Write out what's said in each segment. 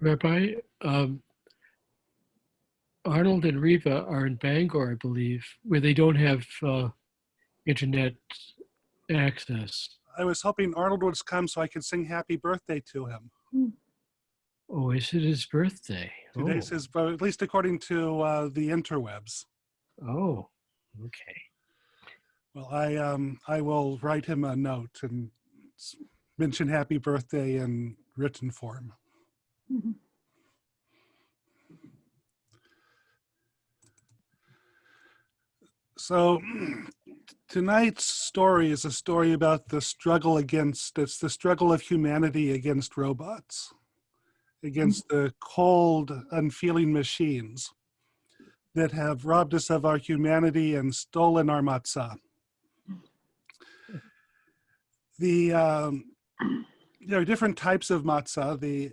Rabbi, Arnold and Reva are in Bangor, I believe, where they don't have internet access. I was hoping Arnold would come so I could sing happy birthday to him. Oh, is it his birthday? Today's his, at least according to the interwebs. Oh, okay. Well, I will write him a note and mention happy birthday in written form. Mm-hmm. So tonight's story is a story about the struggle it's the struggle of humanity against robots, against the cold, unfeeling machines that have robbed us of our humanity and stolen our matzah. There are different types of matzah.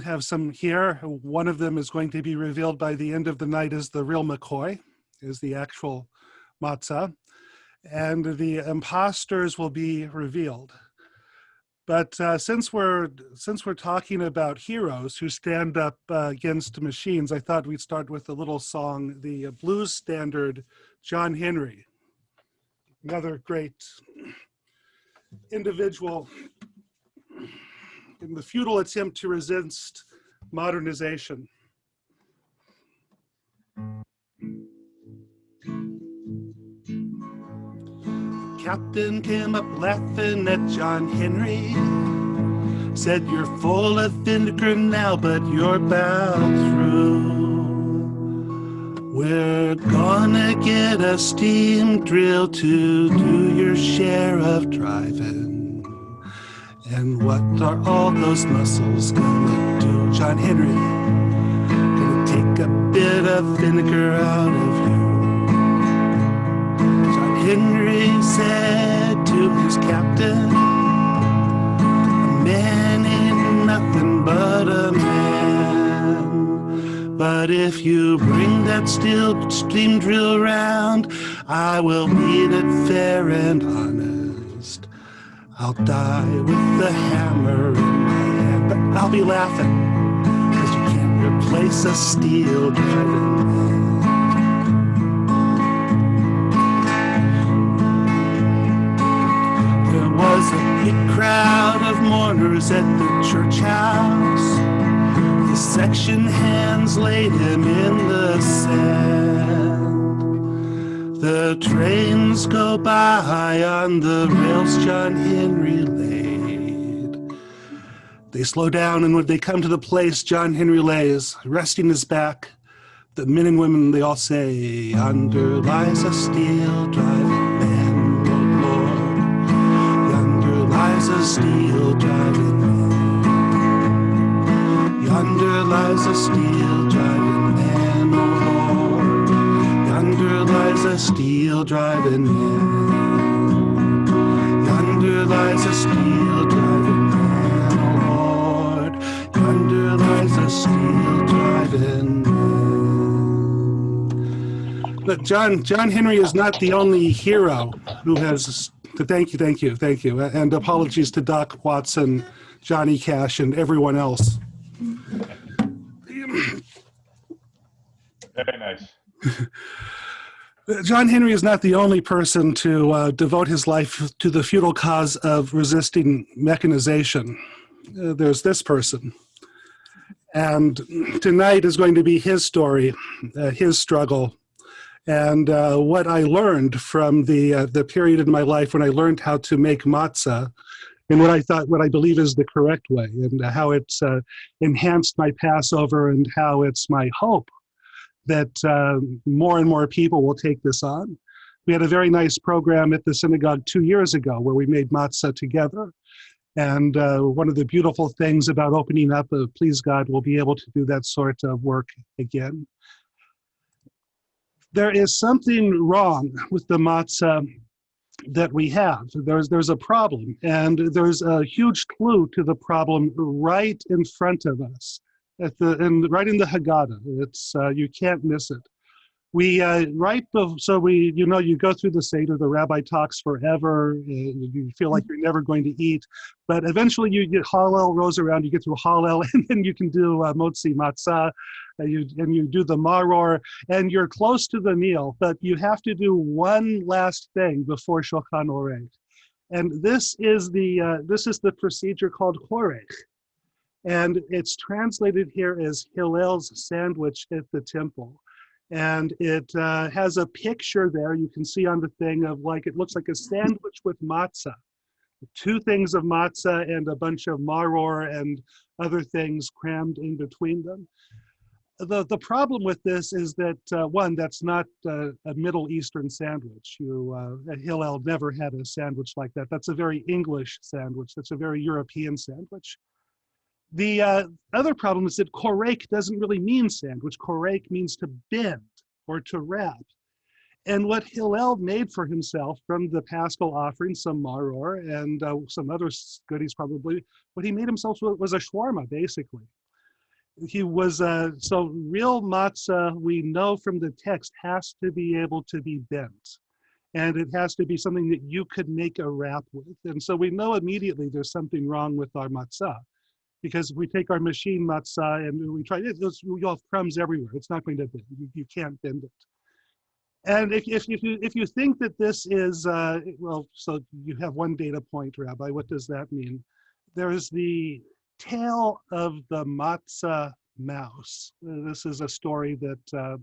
Have some here. One of them is going to be revealed by the end of the night as the real McCoy, is the actual matzah, and the imposters will be revealed. But since we're talking about heroes who stand up against machines, I thought we'd start with a little song, the blues standard, John Henry, another great individual in the futile attempt to resist modernization. Captain came up laughing at John Henry, said, "You're full of vinegar now, but you're about through. We're gonna get a steam drill to do your share of driving. And what are all those muscles gonna do, John Henry? Gonna take a bit of vinegar out of you." Henry said to his captain, "A man ain't nothing but a man. But if you bring that steel steam drill round, I will meet it fair and honest. I'll die with the hammer in my hand, but I'll be laughing, 'cause you can't replace a steel driving man." Was a big crowd of mourners at the church house. The section hands laid him in the sand. The trains go by on the rails John Henry laid. They slow down, and when they come to the place John Henry lays, resting his back, the men and women, they all say, "Yonder lies a steel driving man. Lies a steel driving man. Yonder lies a steel driving man, oh Lord. Yonder lies a steel driving man. Yonder lies a steel driving man, oh Lord. Yonder lies a steel driving man. But John Henry is not the only hero who has. Thank you. And apologies to Doc Watson, Johnny Cash, and everyone else. Very nice. John Henry is not the only person to devote his life to the futile cause of resisting mechanization. There's this person. And tonight is going to be his story, his struggle. And what I learned from the period in my life when I learned how to make matzah, and what I believe is the correct way, and how it's enhanced my Passover, and how it's my hope that more and more people will take this on. We had a very nice program at the synagogue 2 years ago where we made matzah together. And one of the beautiful things about opening up, please God, we'll be able to do that sort of work again. There is something wrong with the matzah that we have. There's a problem, and there's a huge clue to the problem right in front of us, right in the Haggadah. It's you can't miss it. So you go through the Seder, the rabbi talks forever, you feel like you're never going to eat, but eventually you get Hallel rolls around, you get through Hallel, and then you can do Motzi Matzah, and you do the Maror, and you're close to the meal, but you have to do one last thing before Shulchan Orech. And this is the procedure called Korech. And it's translated here as Hillel's sandwich at the temple. And it has a picture there you can see on the thing of it looks like a sandwich with matzah. 2 things of matzah and a bunch of maror and other things crammed in between them. The problem with this is that, one, that's not a Middle Eastern sandwich. Hillel never had a sandwich like that. That's a very English sandwich. That's a very European sandwich. The other problem is that korek doesn't really mean sandwich. Korek means to bend or to wrap. And what Hillel made for himself from the Paschal offering, some maror and some other goodies probably, what he made himself was a shawarma, basically. He was, so real matzah, we know from the text, has to be able to be bent. And it has to be something that you could make a wrap with. And so we know immediately there's something wrong with our matzah. Because if we take our machine matzah and we try it, you'll have crumbs everywhere. It's not going to bend. You can't bend it. And if you think that this is, so you have one data point, Rabbi, what does that mean? There's the tail of the matzah mouse. This is a story that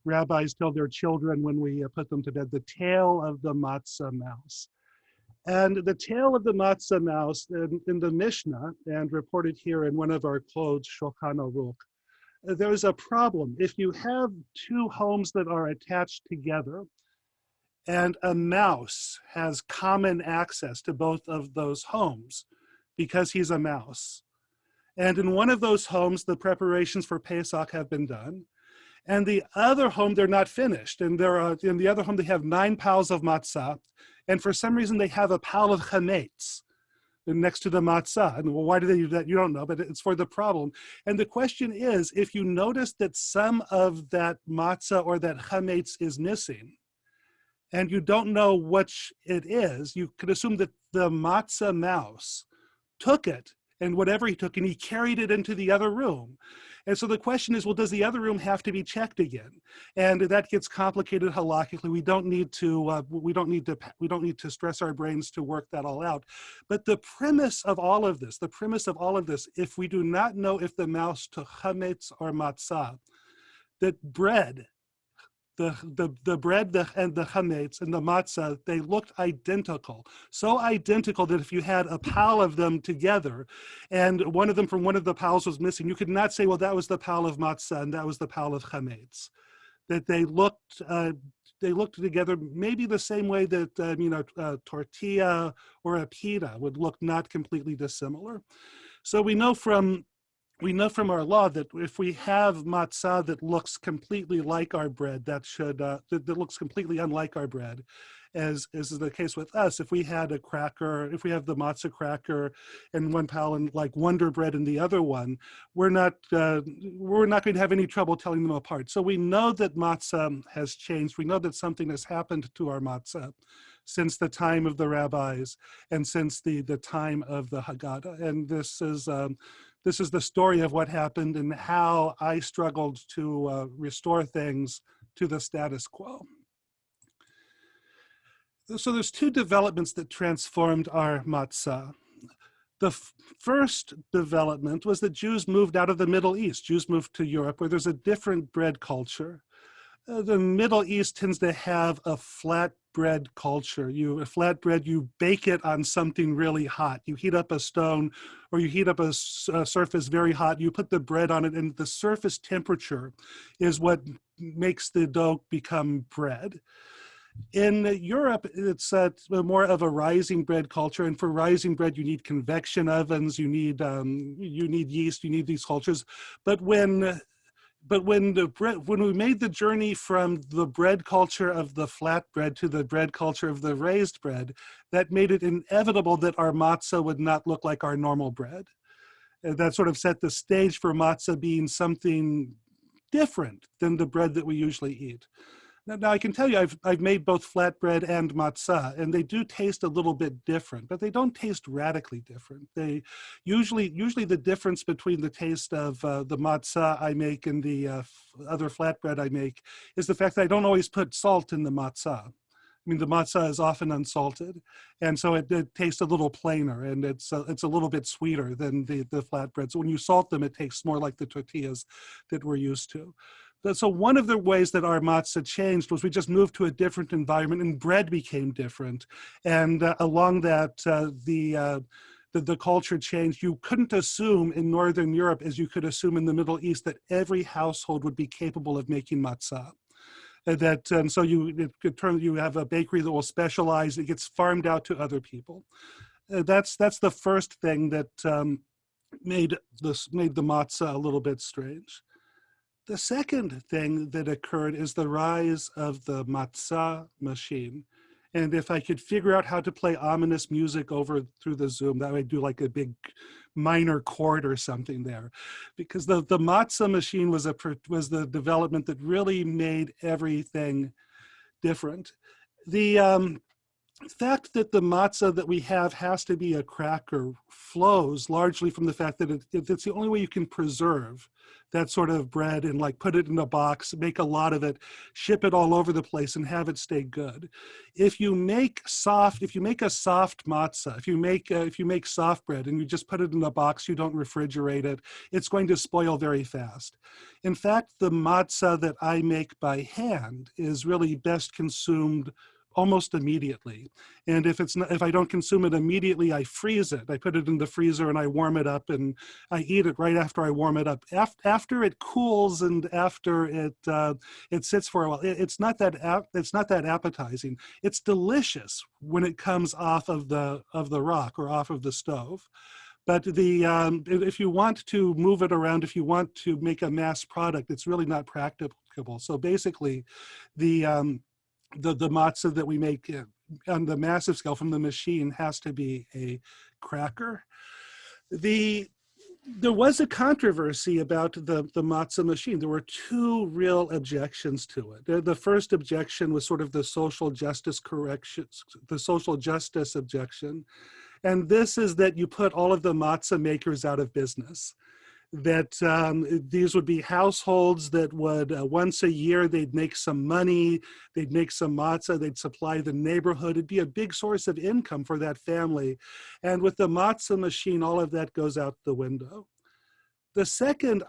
rabbis tell their children when we put them to bed, the tail of the matzah mouse. And the tail of the matzah mouse in the Mishnah, and reported here in one of our clothes, Shulchan Aruch, there's a problem. If you have 2 homes that are attached together, and a mouse has common access to both of those homes because he's a mouse. And in one of those homes, the preparations for Pesach have been done. And the other home, they're not finished. And in the other home, they have 9 piles of matzah. And for some reason, they have a pile of chametz next to the matzah. And well, why do they do that? You don't know, but it's for the problem. And the question is, if you notice that some of that matzah or that chametz is missing, and you don't know which it is, you could assume that the matzah mouse took it, and whatever he took, and he carried it into the other room. And so the question is, well, does the other room have to be checked again? And that gets complicated halakhically. We don't need to stress our brains to work that all out. But the premise of all of this, if we do not know if the mouse took chametz or matzah, that bread, the bread and the chametz and the matzah, they looked identical. So identical that if you had a pile of them together and one of them from one of the piles was missing, you could not say, well, that was the pile of matzah and that was the pile of chametz. That they looked together maybe the same way that a tortilla or a pita would look not completely dissimilar. So we know from our law that if we have matzah that looks completely like our bread, that looks completely unlike our bread, as is the case with us. If we had a cracker, if we have the matzah cracker in one pile and like Wonder Bread in the other one, we're not going to have any trouble telling them apart. So we know that matzah has changed. We know that something has happened to our matzah since the time of the rabbis and since the time of the Haggadah. And this is the story of what happened and how I struggled to restore things to the status quo. So there's 2 developments that transformed our matzah. The first development was that Jews moved out of the Middle East. Jews moved to Europe where there's a different bread culture. The Middle East tends to have a flatbread culture. Flatbread, you bake it on something really hot. You heat up a stone or you heat up a surface very hot. You put the bread on it and the surface temperature is what makes the dough become bread. In Europe, it's more of a rising bread culture, and for rising bread, you need convection ovens, you need yeast, you need these cultures. But when we made the journey from the bread culture of the flatbread to the bread culture of the raised bread, that made it inevitable that our matzah would not look like our normal bread. And that sort of set the stage for matzah being something different than the bread that we usually eat. Now I can tell you, I've made both flatbread and matzah, and they do taste a little bit different, but they don't taste radically different. They usually the difference between the taste of the matzah I make and the other flatbread I make is the fact that I don't always put salt in the matzah. I mean, the matzah is often unsalted, and so it tastes a little plainer, and it's a little bit sweeter than the flatbread. So when you salt them, it tastes more like the tortillas that we're used to. So one of the ways that our matzah changed was we just moved to a different environment, and bread became different. And along that, the culture changed. You couldn't assume in Northern Europe, as you could assume in the Middle East, that every household would be capable of making matzah. So you have a bakery that will specialize. It gets farmed out to other people. That's the first thing that made the matzah a little bit strange. The second thing that occurred is the rise of the Matzo Machine. And if I could figure out how to play ominous music through the Zoom, that would do like a big minor chord or something there. Because the Matzo Machine was the development that really made everything different. The fact that the matzah that we have has to be a cracker flows largely from the fact that it's the only way you can preserve that sort of bread and like put it in a box, make a lot of it, ship it all over the place and have it stay good. If you make a soft matzah, if you make soft bread and you just put it in a box, you don't refrigerate it, it's going to spoil very fast. In fact, the matzah that I make by hand is really best consumed almost immediately. And if I don't consume it immediately, I freeze it. I put it in the freezer and I warm it up and I eat it right after I warm it up. After it cools and after it sits for a while, it's not that appetizing. It's delicious when it comes off of the rock or off of the stove. But if you want to move it around, if you want to make a mass product, it's really not practicable. So basically, the matzah that we make on the massive scale from the machine has to be a cracker. There was a controversy about the Matzo Machine. There were two real objections to it. The first objection was sort of the social justice objection. And this is that you put all of the matzah makers out of business. That these would be households that would once a year they'd make some money, they'd make some matzah, they'd supply the neighborhood. It'd be a big source of income for that family. And with the Matzo Machine, all of that goes out the window. The second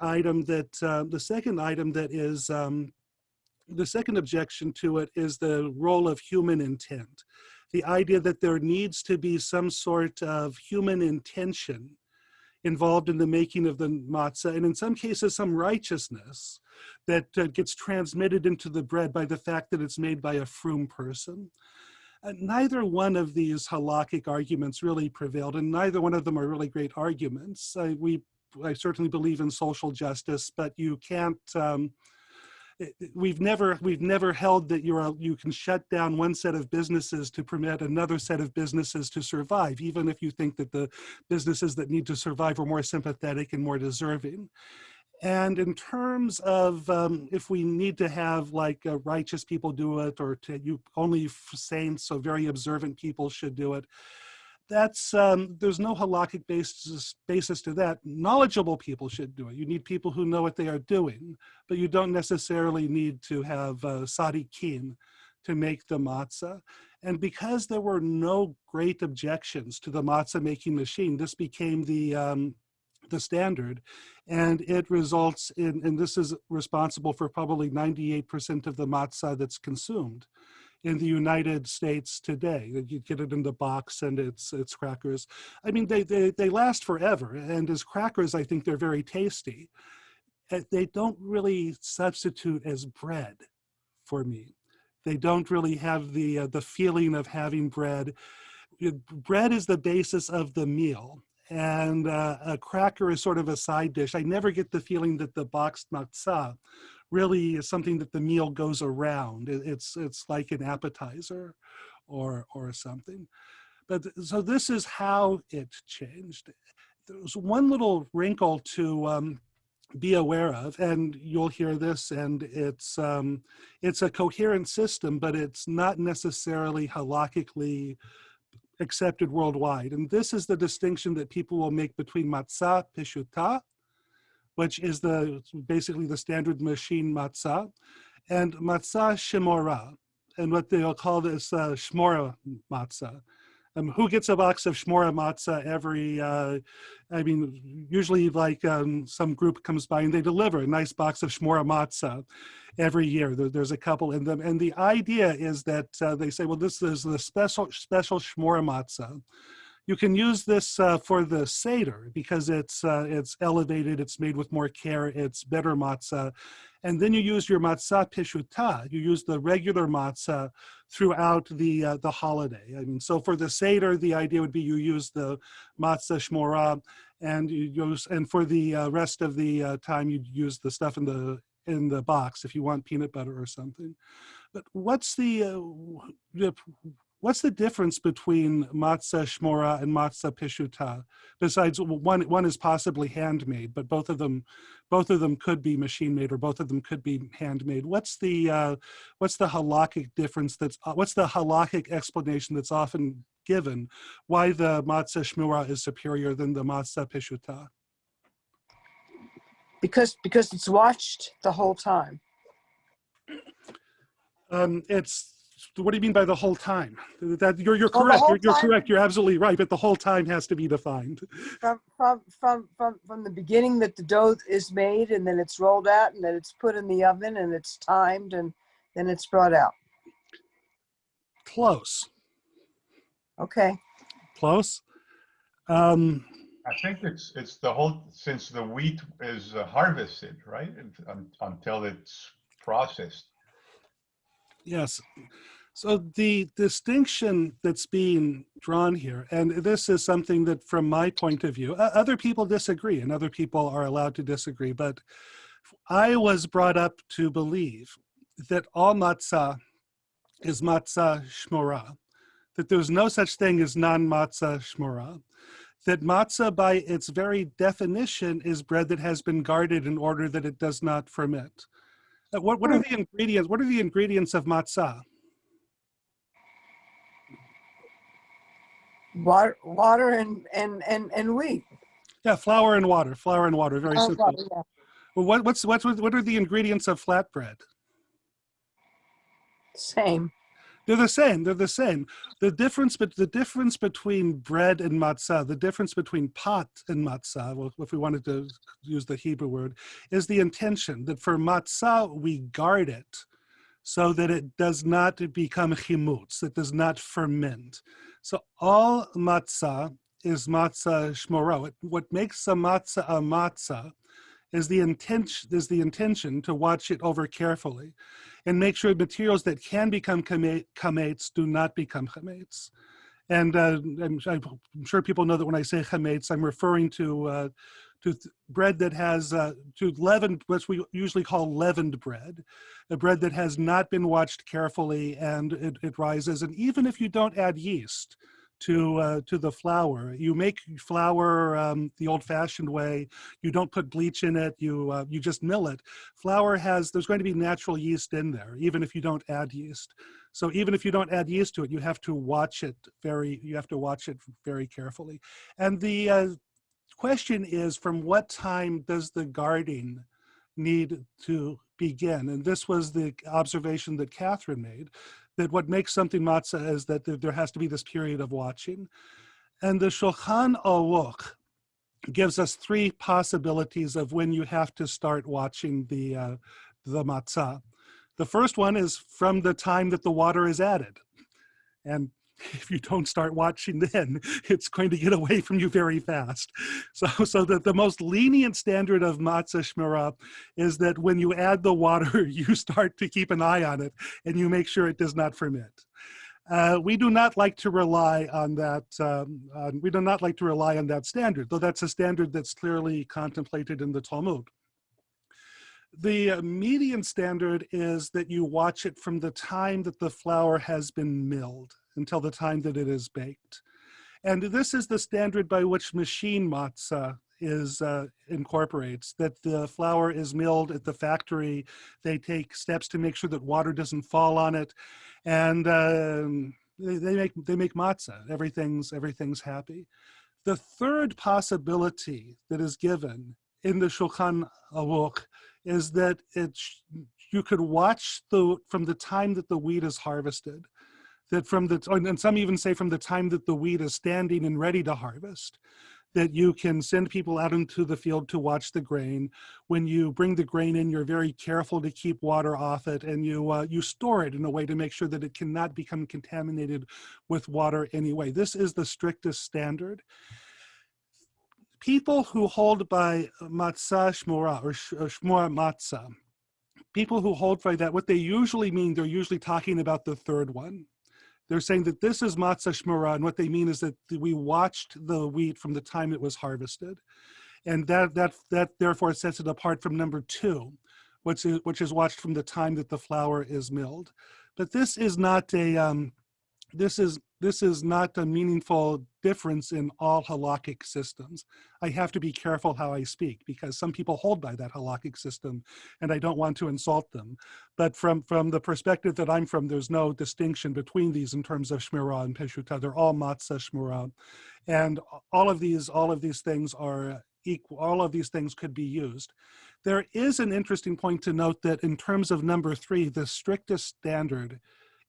objection to it is the role of human intent. The idea that there needs to be some sort of human intention involved in the making of the matzah, and in some cases, some righteousness that gets transmitted into the bread by the fact that it's made by a frum person. Neither one of these halakhic arguments really prevailed, and neither one of them are really great arguments. I certainly believe in social justice, but you can't. We've never held that you can shut down one set of businesses to permit another set of businesses to survive, even if you think that the businesses that need to survive are more sympathetic and more deserving. And in terms of if we need to have like righteous people do it, or only saints, so very observant people should do it, that's there's no halakhic basis to that. Knowledgeable people should do it. You need people who know what they are doing, but you don't necessarily need to have sadiqim to make the matzah. And because there were no great objections to the matzah making machine, this became the standard, and it results in, and this is responsible for probably 98% of the matzah that's consumed in the United States today. You get it in the box and it's crackers. I mean, they last forever, and as crackers, I think they're very tasty. They don't really substitute as bread for me. They don't really have the feeling of having bread. Bread is the basis of the meal, and a cracker is sort of a side dish. I never get the feeling that the boxed matzah really is something that the meal goes around. It's like an appetizer or something. But so this is how it changed. There was one little wrinkle to be aware of, and you'll hear this, and it's a coherent system, but it's not necessarily halakhically accepted worldwide. And this is the distinction that people will make between matzah peshuta, which is basically the standard machine matzah, and matzah shemora, and what they'll call this shmora matzah. Who gets a box of shmora matzah every, usually like some group comes by and they deliver a nice box of shmora matzah every year. There's a couple in them. And the idea is that they say, well, this is the special shmora matzah. You can use this for the Seder because it's elevated, it's made with more care, it's better matzah. And then you use your matzah peshuta, you use the regular matzah throughout the holiday. So for the Seder, the idea would be you use the matzah shmora, and for the rest of the time, you'd use the stuff in the box if you want peanut butter or something. But what's the difference between matzah shmora and matzah peshuta? Besides, one is possibly handmade, but both of them could be machine made, or both of them could be handmade. What's the halakhic difference? What's the halakhic explanation that's often given why the matzah shmora is superior than the matzah peshuta? Because it's watched the whole time. What do you mean by the whole time? That you're Well, correct. You're time, correct. You're absolutely right. But the whole time has to be defined. From the beginning that the dough is made, and then it's rolled out, and then it's put in the oven, and it's timed, and then it's brought out. Close. Okay. Close. I think it's the whole, since the wheat is harvested, right, until it's processed. Yes. So the distinction that's being drawn here, and this is something that from my point of view, other people disagree, and other people are allowed to disagree, but I was brought up to believe that all matzah is matzah shmora, that there's no such thing as non-matzah shmora, that matzah by its very definition is bread that has been guarded in order that it does not ferment. What are the ingredients? What are the ingredients of matzah? Water and wheat. Yeah, flour and water. Flour and water. Very simple. Water, yeah. Well, what are the ingredients of flatbread? Same. They're the same. They're the same. The difference between bread and matzah, the difference between pot and matzah, well, if we wanted to use the Hebrew word, is the intention that for matzah we guard it so that it does not become chimutz, it does not ferment. So all matzah is matzah shmora. What makes a matzah is the intention to watch it over carefully and make sure materials that can become chametz do not become chametz. And I'm sure people know that when I say chametz, I'm referring to bread that has, to leavened, what we usually call leavened bread, a bread that has not been watched carefully and it rises. And even if you don't add yeast to the flour, you make flour the old-fashioned way. You don't put bleach in it. You just mill it. Flour there's going to be natural yeast in there, even if you don't add yeast. So even if you don't add yeast to it, you have to watch it very carefully. And the question is, from what time does the guarding need to begin? And this was the observation that Catherine made, that what makes something matzah is that there has to be this period of watching. And the Shulchan Aruch gives us three possibilities of when you have to start watching the matzah. The first one is from the time that the water is added. And if you don't start watching then, it's going to get away from you very fast. So the most lenient standard of matzah shmira is that when you add the water, you start to keep an eye on it and you make sure it does not ferment. We do not like to rely on that. We do not like to rely on that standard, though that's a standard that's clearly contemplated in the Talmud. The median standard is that you watch it from the time that the flour has been milled until the time that it is baked. And this is the standard by which machine matzah is incorporates, that the flour is milled at the factory. They take steps to make sure that water doesn't fall on it, and they make matzah. Everything's happy. The third possibility that is given in the Shulchan Aruch is that you could watch from the time that the wheat is harvested, that and some even say from the time that the wheat is standing and ready to harvest, that you can send people out into the field to watch the grain. When you bring the grain in, you're very careful to keep water off it, and you store it in a way to make sure that it cannot become contaminated with water anyway. This is the strictest standard. People who hold by Matzah Shmura or Shmura Matzah, people who hold by that, what they usually mean, they're usually talking about the third one. They're saying that this is Matzah Shmura, and what they mean is that we watched the wheat from the time it was harvested. And that therefore sets it apart from number 2, which is watched from the time that the flour is milled. But this is not a this is not a meaningful difference in all halakhic systems. I have to be careful how I speak because some people hold by that halakhic system and I don't want to insult them. But from the perspective that I'm from, there's no distinction between these in terms of shmirah and peshuta. They're all matzah shmirah. And all of these things are equal. All of these things could be used. There is an interesting point to note that in terms of number 3, the strictest standard,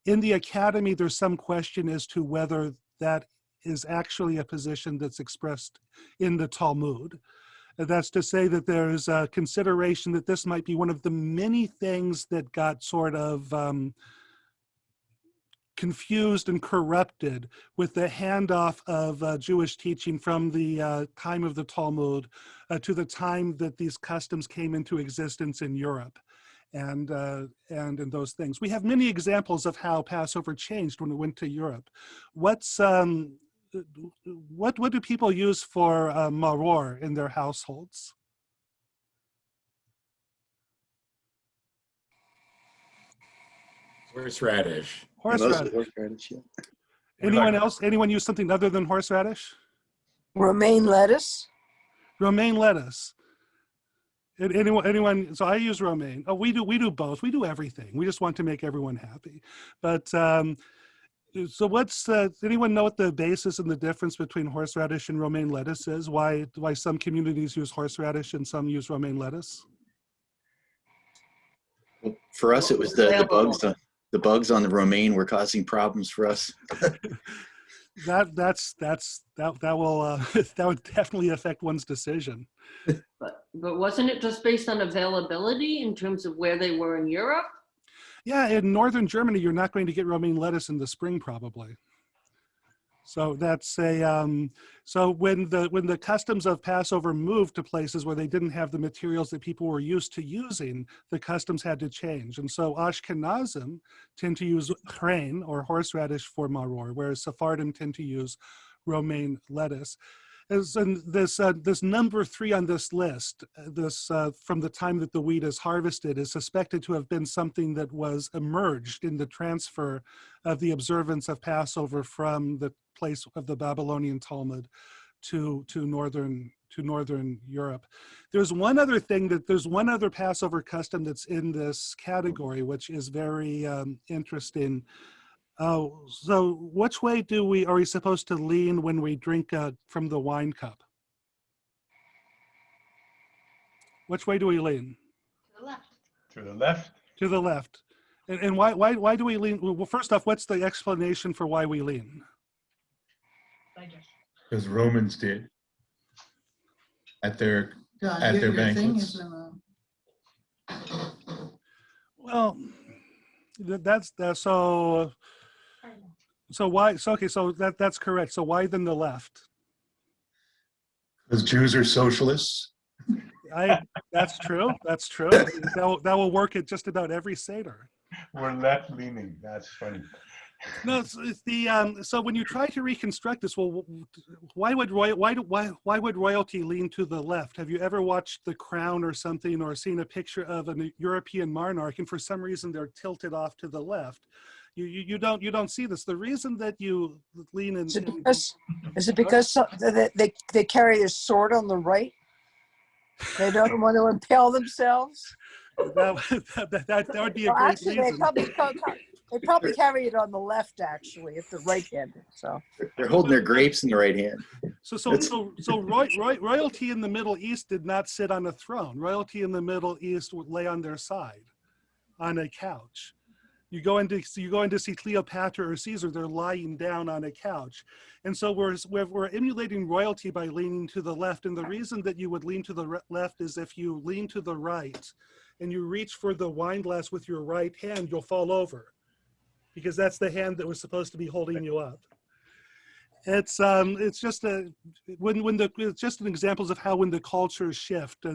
in the academy, there's some question as to whether that is actually a position that's expressed in the Talmud. That's to say that there's a consideration that this might be one of the many things that got sort of confused and corrupted with the handoff of Jewish teaching from the time of the Talmud to the time that these customs came into existence in Europe. And in those things, we have many examples of how Passover changed when it went to Europe. What do people use for maror in their households? Horseradish. Horseradish. Horseradish, yeah. Anyone else? Anyone use something other than horseradish? Romaine lettuce. Romaine lettuce. Anyone? So I use romaine. Oh, we do both. We do everything. We just want to make everyone happy. But so what's anyone know what the basis and the difference between horseradish and romaine lettuce is? Why some communities use horseradish and some use romaine lettuce? Well, for us, it was the bugs. The bugs on the romaine were causing problems for us. that will that would definitely affect one's decision. But wasn't it just based on availability in terms of where they were in Europe? Yeah, in northern Germany, you're not going to get romaine lettuce in the spring, probably. So that's a so when the customs of Passover moved to places where they didn't have the materials that people were used to using, the customs had to change. And so Ashkenazim tend to use chrein or horseradish for maror, whereas Sephardim tend to use romaine lettuce. And this number 3 on this list, from the time that the wheat is harvested, is suspected to have been something that was emerged in the transfer of the observance of Passover from the place of the Babylonian Talmud to northern Europe. There's one other Passover custom that's in this category, which is very interesting. So which way are we supposed to lean when we drink from the wine cup? Which way do we lean? To the left. To the left. To the left. And why do we lean? Well, first off, what's the explanation for why we lean? Because Romans did at their banquets. Well, that's so. So why? So okay, so that's correct. So why then the left? Because Jews are socialists. That's true. That's true. That will work at just about every Seder. We're left leaning. That's funny. No, so when you try to reconstruct this, well, why would royalty lean to the left? Have you ever watched The Crown or something, or seen a picture of a European monarch, and for some reason they're tilted off to the left? You don't see this. The reason that you lean in. Is it because they carry a sword on the right? They don't want to impale themselves? That would be a Well, great actually, reason. they probably carry it on the left, actually, if they're right-handed. So They're holding their grapes in the right hand. So royalty in the Middle East did not sit on a throne. Royalty in the Middle East would lay on their side, on a couch. You go in to see Cleopatra or Caesar, they're lying down on a couch. And so we're emulating royalty by leaning to the left. And the reason that you would lean to the left is if you lean to the right and you reach for the wine glass with your right hand, you'll fall over, because that's the hand that was supposed to be holding you up. It's just it's just an examples of how when the cultures shift,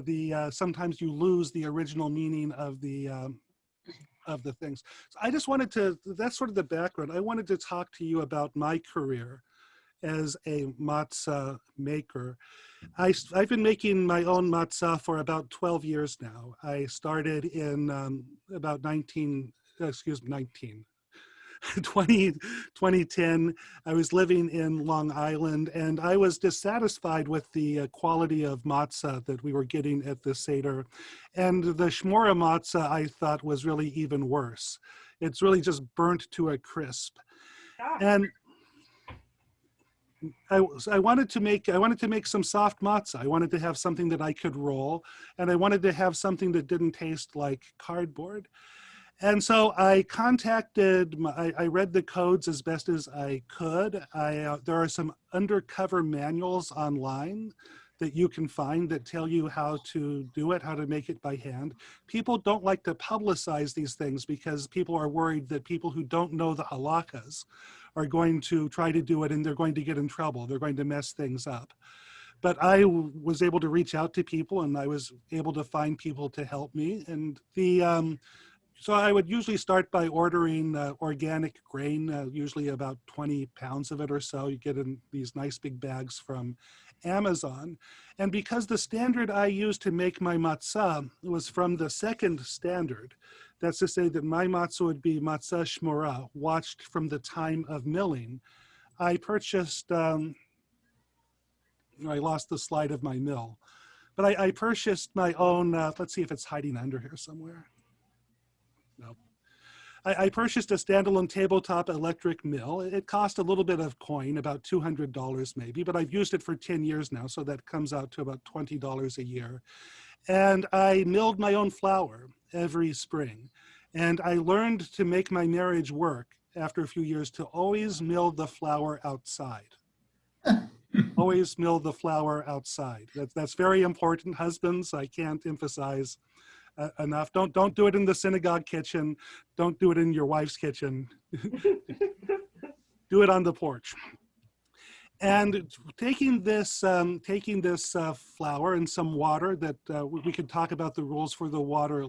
sometimes you lose the original meaning of the things. So I just wanted to, that's sort of the background. I wanted to talk to you about my career as a matzah maker. I've been making my own matzah for about 12 years now. I started in about 2010. I was living in Long Island, and I was dissatisfied with the quality of matzah that we were getting at the Seder. And the shmora matzah I thought was really even worse. It's really just burnt to a crisp. And I wanted to make some soft matzah. I wanted to have something that I could roll, and I wanted to have something that didn't taste like cardboard. And so I I read the codes as best as I could. There are some undercover manuals online that you can find that tell you how to do it, how to make it by hand. People don't like to publicize these things because people are worried that people who don't know the halakhas are going to try to do it and they're going to get in trouble. They're going to mess things up. But I was able to reach out to people, and I was able to find people to help me. And so I would usually start by ordering organic grain, usually about 20 pounds of it or so. You get in these nice big bags from Amazon. And because the standard I used to make my matzah was from the second standard, that's to say that my matzah would be matzah shmora, watched from the time of milling, I purchased, I lost the slide of my mill, but I purchased my own, let's see if it's hiding under here somewhere. No. I purchased a standalone tabletop electric mill. It cost a little bit of coin, about $200 maybe, but I've used it for 10 years now, so that comes out to about $20 a year. And I milled my own flour every spring. And I learned to make my marriage work after a few years to always mill the flour outside. Always mill the flour outside. That's very important. Husbands, I can't emphasize enough. Don't do it in the synagogue kitchen. Don't do it in your wife's kitchen. Do it on the porch. And taking this flour and some water that we could talk about the rules for the water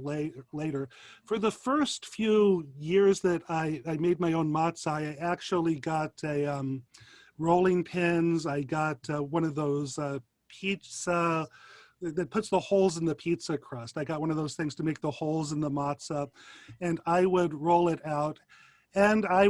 later. For the first few years that I made my own matzah, I actually got rolling pins. I got one of those pizza that puts the holes in the pizza crust. I got one of those things to make the holes in the matzah, and I would roll it out. And I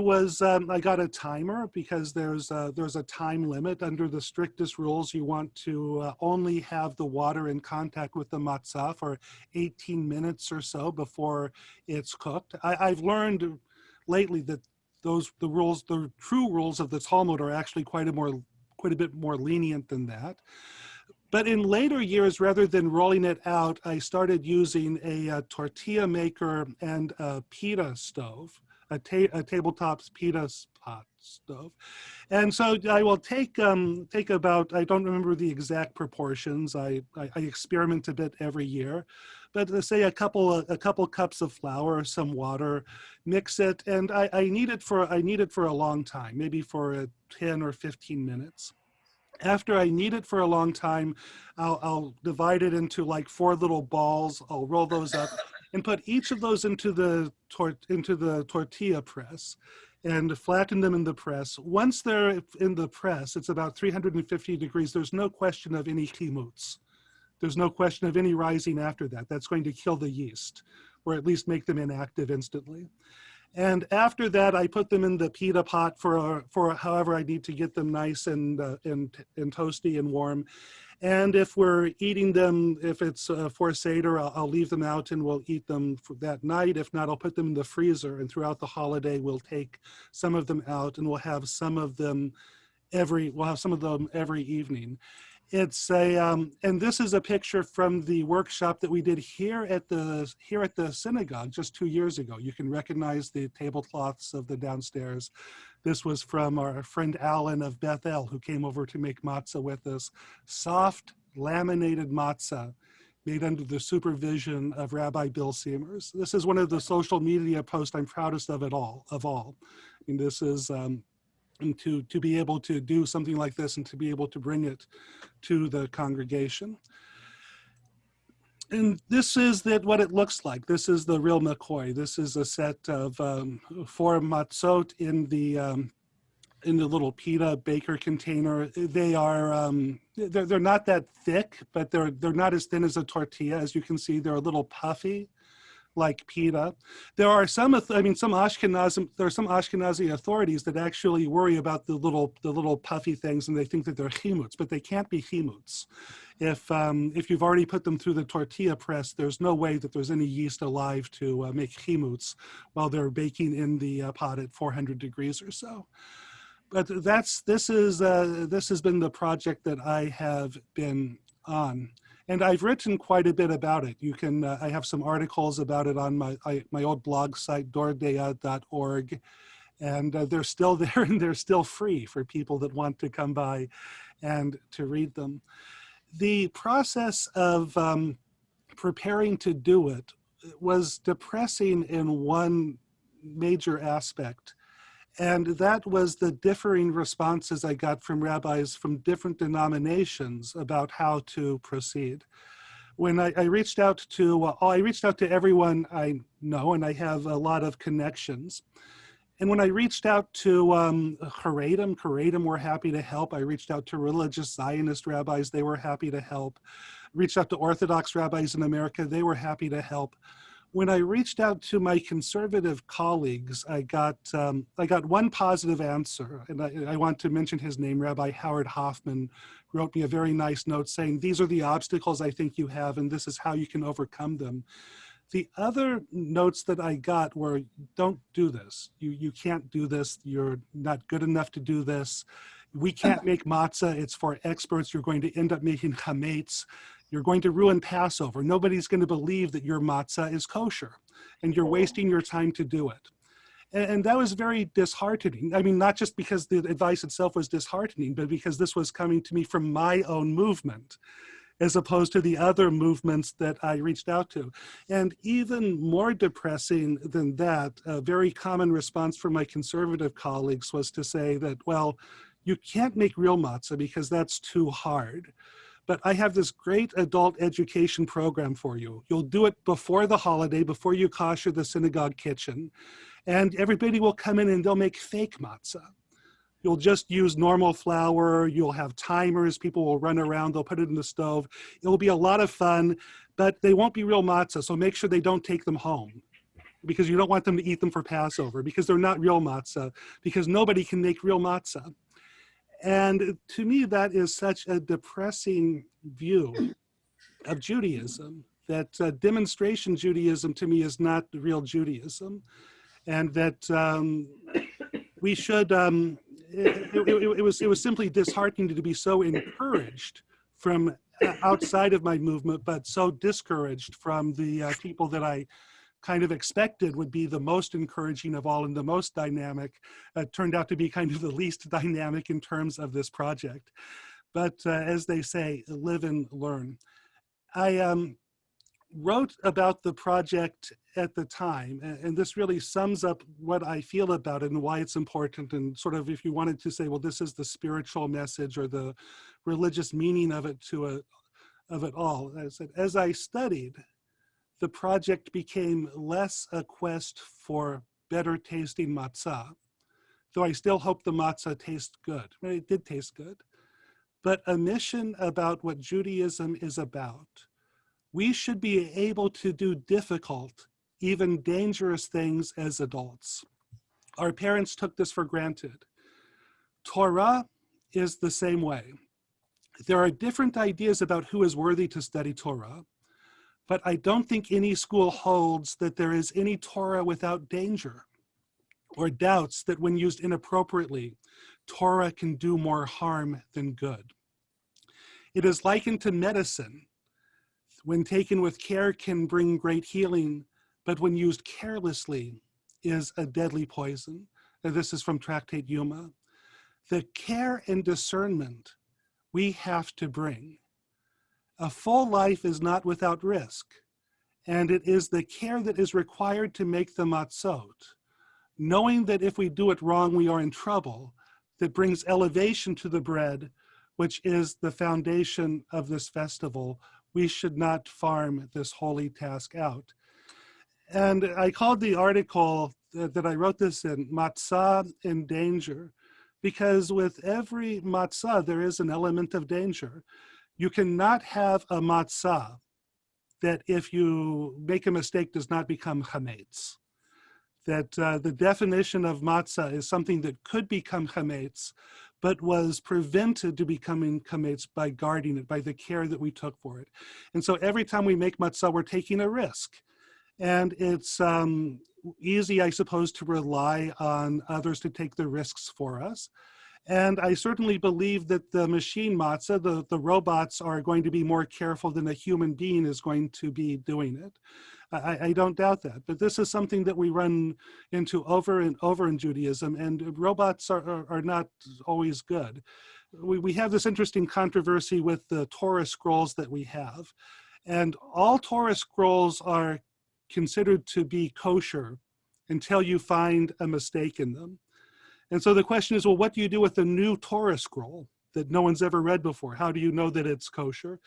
got a timer because there's a time limit. Under the strictest rules, you want to only have the water in contact with the matzah for 18 minutes or so before it's cooked. I've learned lately that the true rules of the Talmud are actually quite a bit more lenient than that. But in later years, rather than rolling it out, I started using a tortilla maker and a pita stove. A tabletop pita pot stove. And so I will take about, I don't remember the exact proportions. I experiment a bit every year, but let's say a couple cups of flour, some water, mix it, and I knead it for a long time, maybe for 10 or 15 minutes. After I knead it for a long time, I'll divide it into like 4 little balls. I'll roll those up and put each of those into the tortilla press and flatten them in the press. Once they're in the press, it's about 350 degrees. There's no question of any chimutz. There's no question of any rising after that. That's going to kill the yeast, or at least make them inactive instantly. And after that, I put them in the pita pot for however I need to get them nice and toasty and warm. And if we're eating them, if it's for Seder, I'll leave them out and we'll eat them for that night. If not, I'll put them in the freezer. And throughout the holiday, we'll take some of them out and we'll have some of them every evening. It's a, and this is a picture from the workshop that we did here at the synagogue just 2 years ago. You can recognize the tablecloths of the downstairs. This was from our friend Alan of Bethel, who came over to make matzah with us. Soft, laminated matzah made under the supervision of Rabbi Bill Siemers. This is one of the social media posts I'm proudest of all. I mean, this is, and to be able to do something like this and to be able to bring it to the congregation. And this is what it looks like. This is the real McCoy. This is a set of 4 matzot in the little pita baker container. They are they're not that thick, but they're not as thin as a tortilla. As you can see, they're a little puffy, like pita. There are some Ashkenazi authorities that actually worry about the little puffy things, and they think that they're chimuts, but they can't be chimuts. If you've already put them through the tortilla press, there's no way that there's any yeast alive to make chimuts while they're baking in the pot at 400 degrees or so. But this has been the project that I have been on. And I've written quite a bit about it. You can, I have some articles about it on my old blog site, dordea.org. And they're still there and they're still free for people that want to come by and to read them. The process of preparing to do it was depressing in one major aspect. And that was the differing responses I got from rabbis from different denominations about how to proceed. When I reached out to everyone I know, and I have a lot of connections. And when I reached out to Haredim were happy to help. I reached out to religious Zionist rabbis, they were happy to help. Reached out to Orthodox rabbis in America, they were happy to help. When I reached out to my conservative colleagues, I got one positive answer, and I want to mention his name. Rabbi Howard Hoffman wrote me a very nice note saying, these are the obstacles I think you have, and this is how you can overcome them. The other notes that I got were, don't do this. You can't do this. You're not good enough to do this. We can't make matzah. It's for experts. You're going to end up making chametz. You're going to ruin Passover. Nobody's going to believe that your matzah is kosher, and you're wasting your time to do it. And that was very disheartening. I mean, not just because the advice itself was disheartening, but because this was coming to me from my own movement, as opposed to the other movements that I reached out to. And even more depressing than that, a very common response from my conservative colleagues was to say that, well, you can't make real matzah because that's too hard. But I have this great adult education program for you. You'll do it before the holiday, before you kosher the synagogue kitchen, and everybody will come in and they'll make fake matzah. You'll just use normal flour, you'll have timers, people will run around, they'll put it in the stove. It'll be a lot of fun, but they won't be real matzah, so make sure they don't take them home, because you don't want them to eat them for Passover, because they're not real matzah, because nobody can make real matzah. And to me, that is such a depressing view of Judaism, that demonstration Judaism to me is not real Judaism. And that we should, it was simply disheartening to be so encouraged from outside of my movement, but so discouraged from the people that I kind of expected would be the most encouraging of all and the most dynamic, turned out to be kind of the least dynamic in terms of this project. But as they say, live and learn. I wrote about the project at the time, and this really sums up what I feel about it and why it's important, and sort of if you wanted to say, well, this is the spiritual message or the religious meaning of it of it all. I said, as I studied, the project became less a quest for better tasting matzah, though I still hope the matzah tastes good. It did taste good, but a mission about what Judaism is about. We should be able to do difficult, even dangerous things as adults. Our parents took this for granted. Torah is the same way. There are different ideas about who is worthy to study Torah, but I don't think any school holds that there is any Torah without danger or doubts that when used inappropriately, Torah can do more harm than good. It is likened to medicine. When taken with care can bring great healing, but when used carelessly is a deadly poison. And this is from Tractate Yuma. The care and discernment we have to bring. A full life is not without risk, and it is the care that is required to make the matzot, knowing that if we do it wrong, we are in trouble, that brings elevation to the bread, which is the foundation of this festival. We should not farm this holy task out. And I called the article that I wrote this in, Matzah in Danger, because with every matzah, there is an element of danger. You cannot have a matzah that if you make a mistake does not become chametz. That the definition of matzah is something that could become chametz, but was prevented to becoming chametz by guarding it, by the care that we took for it. And so every time we make matzah, we're taking a risk. And it's easy, I suppose, to rely on others to take the risks for us. And I certainly believe that the machine matzah, the robots are going to be more careful than a human being is going to be doing it. I don't doubt that, but this is something that we run into over and over in Judaism, and robots are not always good. We have this interesting controversy with the Torah scrolls that we have, and all Torah scrolls are considered to be kosher until you find a mistake in them. And so the question is, well, what do you do with a new Torah scroll that no one's ever read before? How do you know that it's kosher?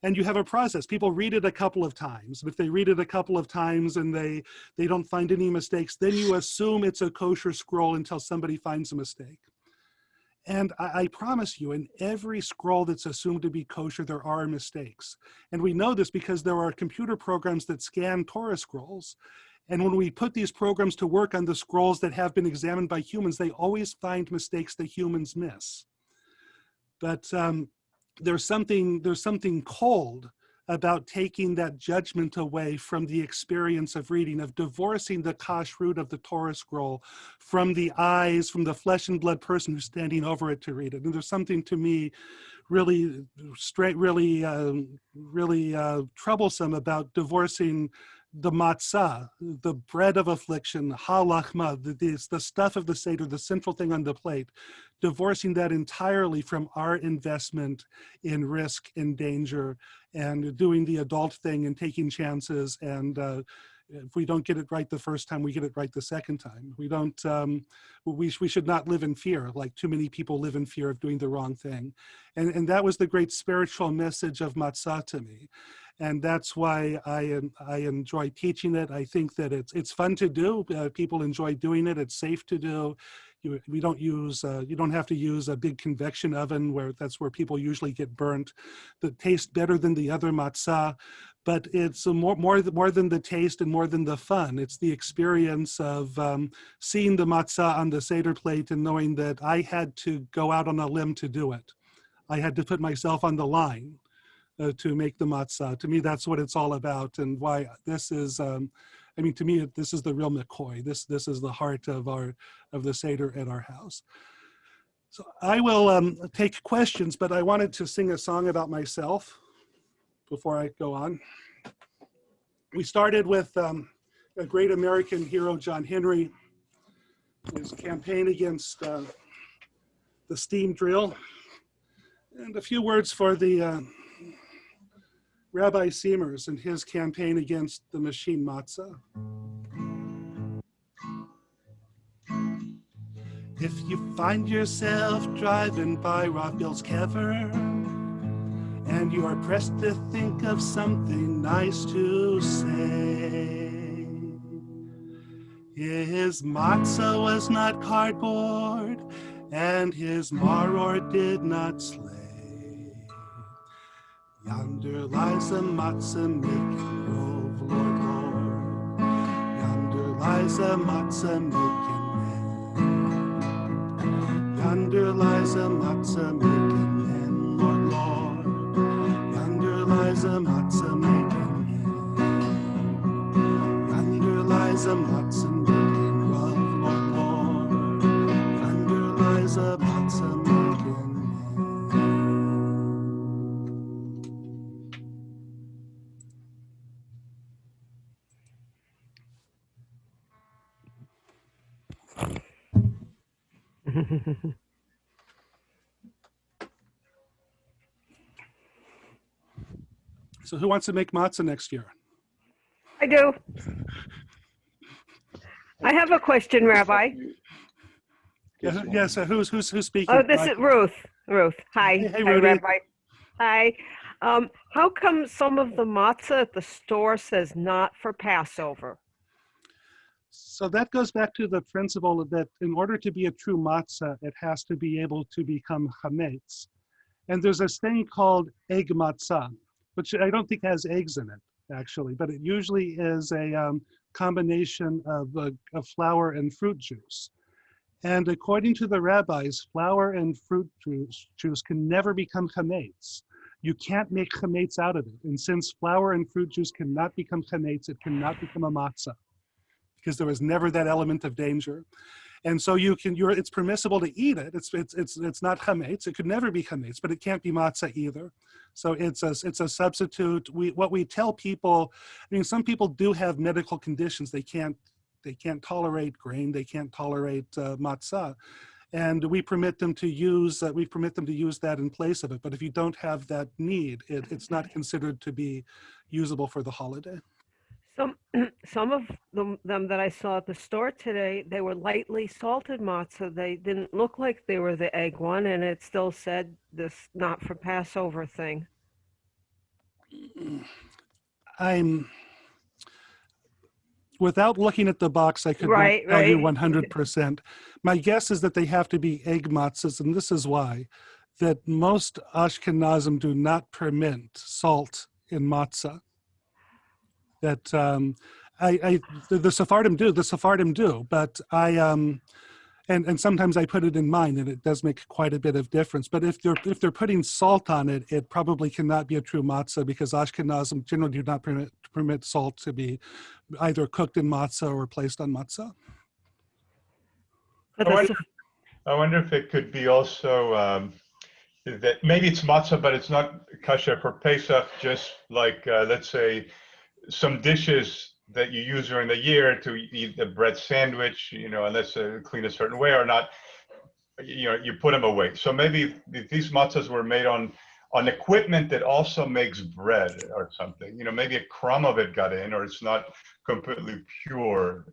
And you have a process. People read it a couple of times. If they read it a couple of times and they don't find any mistakes, then you assume it's a kosher scroll until somebody finds a mistake. And I promise you, in every scroll that's assumed to be kosher, there are mistakes. And we know this because there are computer programs that scan Torah scrolls. And when we put these programs to work on the scrolls that have been examined by humans, they always find mistakes that humans miss. But there's something cold about taking that judgment away from the experience of reading, of divorcing the kashrut of the Torah scroll from the eyes, from the flesh and blood person who's standing over it to read it. And there's something to me really troublesome about divorcing the matzah, the bread of affliction, halachma, the stuff of the Seder, the central thing on the plate, divorcing that entirely from our investment in risk and danger and doing the adult thing and taking chances. And if we don't get it right the first time, we get it right the second time. We should not live in fear, like too many people live in fear of doing the wrong thing. And that was the great spiritual message of matzah to me. And that's why I enjoy teaching it. I think that it's fun to do. People enjoy doing it. It's safe to do. You don't have to use a big convection oven that's where people usually get burnt. That tastes better than the other matzah, but it's more than the taste and more than the fun. It's the experience of seeing the matzah on the Seder plate and knowing that I had to go out on a limb to do it. I had to put myself on the line to make the matzah. To me, that's what it's all about, and why this is. To me, this is the real McCoy. This is the heart of the Seder at our house. So I will take questions, but I wanted to sing a song about myself before I go on. We started with a great American hero, John Henry, his campaign against the steam drill, and a few words for the Rabbi Siemers and his campaign against the machine matzah. If you find yourself driving by Rabbi Bill's kever and you are pressed to think of something nice to say, his matzah was not cardboard and his maror did not slay. Yonder lies a matzah making grove, Lord, Lord. lies a matzah making man. Yonder lies a matzah making man, Lord, Lord. Yonder lies a matzah making man. Yonder lies a matzah making love, Lord, Lord. Yonder lies a matzah making man. So who wants to make matzah next year? I do. I have a question, Rabbi. Yes, who's speaking? Oh, this is Ruth. Ruth. Hi. Hey, Hi, Rudy. Rabbi. Hi. How come some of the matzah at the store says not for Passover? So that goes back to the principle that in order to be a true matzah, it has to be able to become chametz. And there's this thing called egg matzah, which I don't think has eggs in it, actually, but it usually is a combination of flour and fruit juice. And according to the rabbis, flour and fruit juice can never become chametz. You can't make chametz out of it. And since flour and fruit juice cannot become chametz, it cannot become a matzah, because there was never that element of danger. And so it's permissible to eat it. It's not chametz. It could never be chametz, but it can't be matzah either. So it's a substitute. What we tell people, I mean, some people do have medical conditions. They can't tolerate grain. They can't tolerate matzah, and we permit them to use that in place of it. But if you don't have that need, it's not considered to be usable for the holiday. Some of them that I saw at the store today, they were lightly salted matzah. They didn't look like they were the egg one, and it still said this not for Passover thing. Without looking at the box, I could not tell you 100%. My guess is that they have to be egg matzahs, and this is why. That most Ashkenazim do not permit salt in matzah. That the Sephardim do, but and sometimes I put it in mine, and it does make quite a bit of difference. But if they're putting salt on it, it probably cannot be a true matzah, because Ashkenazim generally do not permit salt to be either cooked in matzah or placed on matzah. I wonder if it could be also that maybe it's matzah, but it's not kosher for Pesach, just like, let's say, some dishes that you use during the year to eat a bread sandwich, unless they're clean a certain way or not, you put them away. So maybe if these matzahs were made on equipment that also makes bread or something, maybe a crumb of it got in, or it's not completely pure.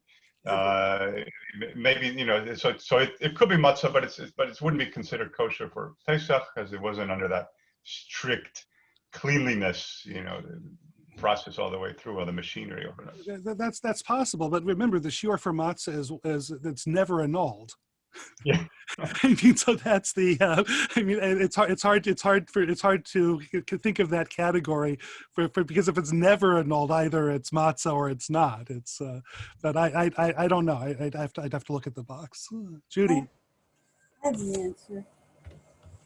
Maybe, so it could be matzah, but it wouldn't be considered kosher for Pesach, because it wasn't under that strict cleanliness, process all the way through, all the machinery over it. That's possible, but remember, the shiur for matzah is it's never annulled. Yeah. I mean, so that's the. It's hard to think of that category because if it's never annulled, either it's matzah or it's not. It's but I don't know. I'd have to look at the box. Judy. I have the answer.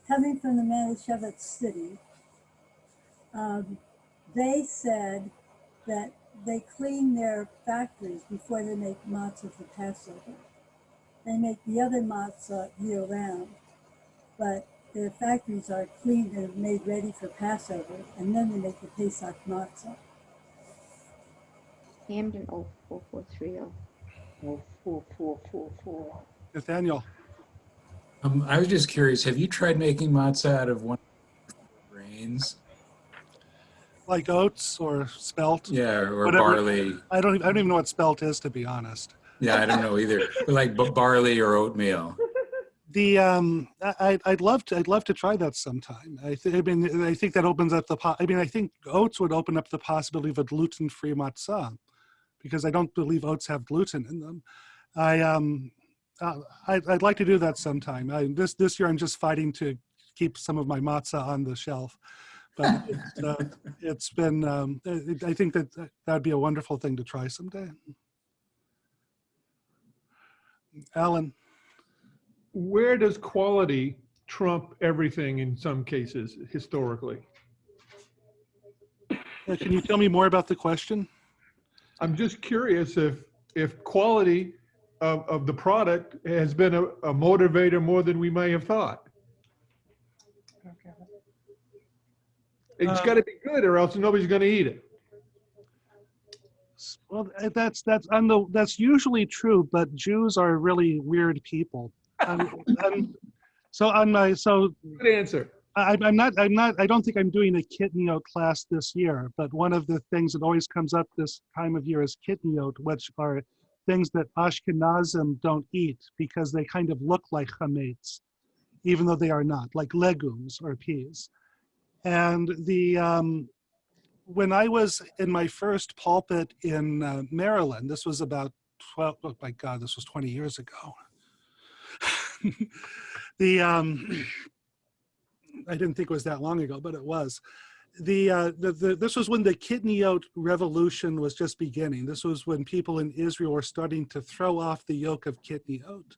Coming from the Manischewitz city, they said that they clean their factories before they make matzah for Passover. They make the other matzah year-round, but their factories are cleaned and made ready for Passover, and then they make the Pesach matzah. Hamden 04430. 04444. Nathaniel. I was just curious, have you tried making matzah out of one of the grains? Like oats or spelt? Yeah, or whatever. Barley. I don't even know what spelt is, to be honest. Yeah, I don't know either. But like barley or oatmeal. I'd love to try that sometime. I think that opens up I think oats would open up the possibility of a gluten-free matzah, because I don't believe oats have gluten in them. I'd like to do that sometime. This year I'm just fighting to keep some of my matzah on the shelf. But it's been, I think that'd be a wonderful thing to try someday. Alan. Where does quality trump everything in some cases historically? Can you tell me more about the question? I'm just curious if quality of the product has been a motivator more than we may have thought. It's got to be good, or else nobody's going to eat it. Well, that's usually true, but Jews are really weird people. So Good answer. I don't think I'm doing a kitniyot class this year, but one of the things that always comes up this time of year is kitniyot, which are things that Ashkenazim don't eat because they kind of look like chametz, even though they are not, like legumes or peas. And when I was in my first pulpit in Maryland, this was about 12, oh my God, this was 20 years ago. I didn't think it was that long ago, but it was. This was when the kitniyot revolution was just beginning. This was when people in Israel were starting to throw off the yoke of kitniyot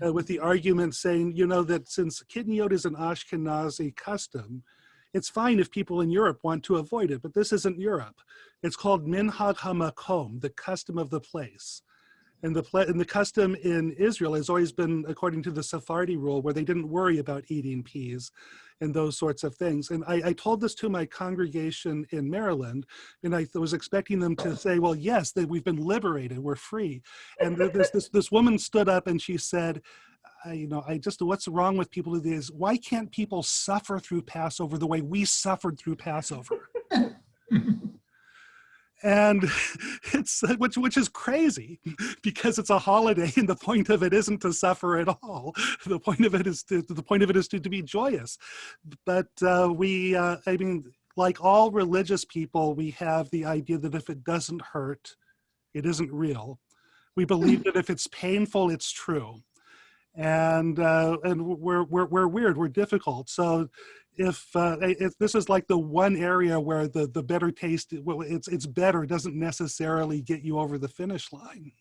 with the argument saying, you know, that since kitniyot is an Ashkenazi custom, it's fine if people in Europe want to avoid it, but this isn't Europe. It's called minhag hamakom, the custom of the place. And the custom in Israel has always been according to the Sephardi rule, where they didn't worry about eating peas and those sorts of things. And I told this to my congregation in Maryland, and I was expecting them to say, well, yes, that we've been liberated, we're free. And this woman stood up and she said, what's wrong with people these days? Why can't people suffer through Passover the way we suffered through Passover? And it's which is crazy because it's a holiday, and the point of it isn't to suffer at all. The point of it is to be joyous. But like all religious people, we have the idea that if it doesn't hurt, it isn't real. We believe that if it's painful, it's true. And we're weird, we're difficult. So if this is like the one area where the better taste, well, it's better doesn't necessarily get you over the finish line.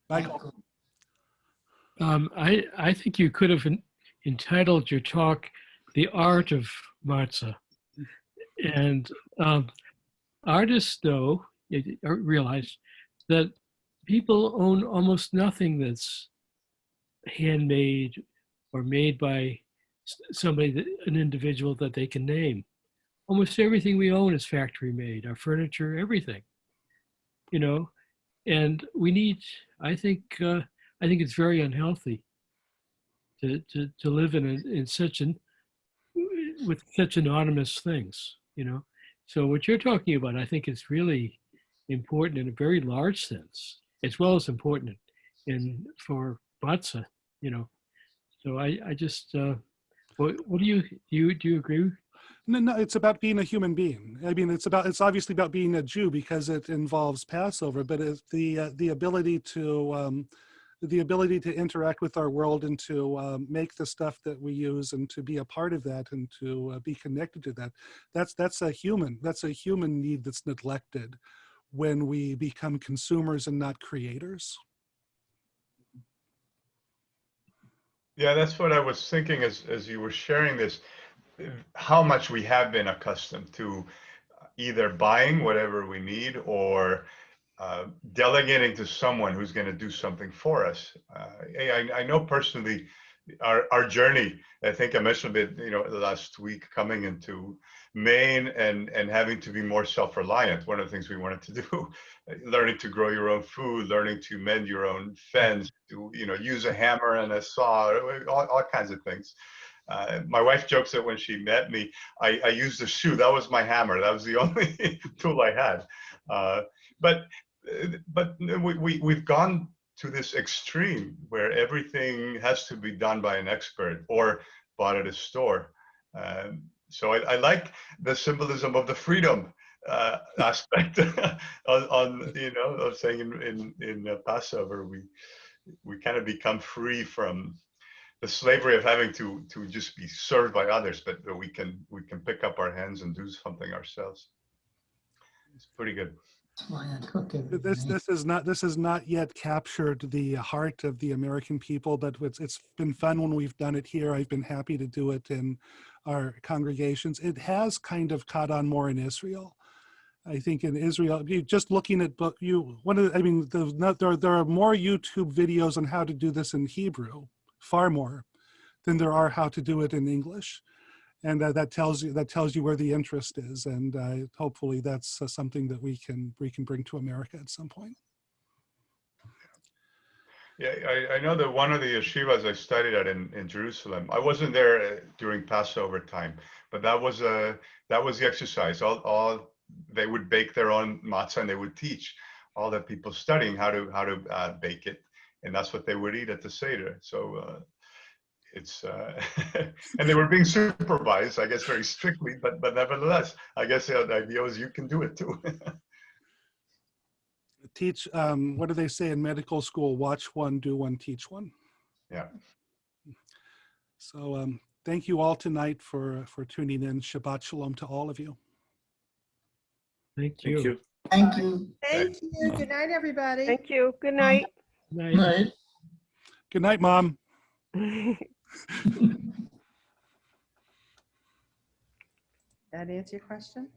Michael. I think you could have entitled your talk "The Art of Matzah," and artists though realize that people own almost nothing that's handmade or made by an individual that they can name. Almost everything we own is factory made, our furniture, everything, you know, and we need, I think it's very unhealthy to live with such anonymous things, you know. So what you're talking about, I think, is really important in a very large sense, as well as important for Matzah, you know. So I just, what do you agree? No, it's about being a human being. I mean, it's obviously about being a Jew because it involves Passover, but it's the ability to interact with our world and to make the stuff that we use and to be a part of that and to be connected to that. That's a human need that's neglected when we become consumers and not creators. Yeah, that's what I was thinking as you were sharing this, how much we have been accustomed to either buying whatever we need or delegating to someone who's going to do something for us. I know personally our journey. I think I mentioned a bit, you know, last week coming into Maine and having to be more self-reliant. One of the things we wanted to do, learning to grow your own food, learning to mend your own fence, to, you know, use a hammer and a saw, all kinds of things. My wife jokes that when she met me, I used a shoe. That was my hammer. That was the only tool I had. But we've gone to this extreme where everything has to be done by an expert or bought at a store. So I like the symbolism of the freedom aspect on you know, of saying in Passover we kind of become free from the slavery of having to just be served by others, but we can pick up our hands and do something ourselves. It's pretty good. That's why I cook every This day. this is not yet captured the heart of the American people, but it's been fun when we've done it here. I've been happy to do it in our congregations. It has kind of caught on more in Israel. I think in Israel, just looking at there are more YouTube videos on how to do this in Hebrew, far more than there are how to do it in English. And that tells you where the interest is, and hopefully that's something that we can bring to America at some point. Yeah, I know that one of the yeshivas I studied at in Jerusalem, I wasn't there during Passover time, but that was the exercise. All they would bake their own matzah, and they would teach all the people studying how to bake it, and that's what they would eat at the Seder. So it's and they were being supervised, I guess, very strictly, but nevertheless, I guess the idea was you can do it too. Teach, what do they say in medical school? Watch one, do one, teach one. Yeah. So thank you all tonight for tuning in. Shabbat shalom to all of you. Thank you. Thank you. Thank you. Thank you. Good night, everybody. Thank you. Good night. Night. Night. Good night, Mom. That answer your question?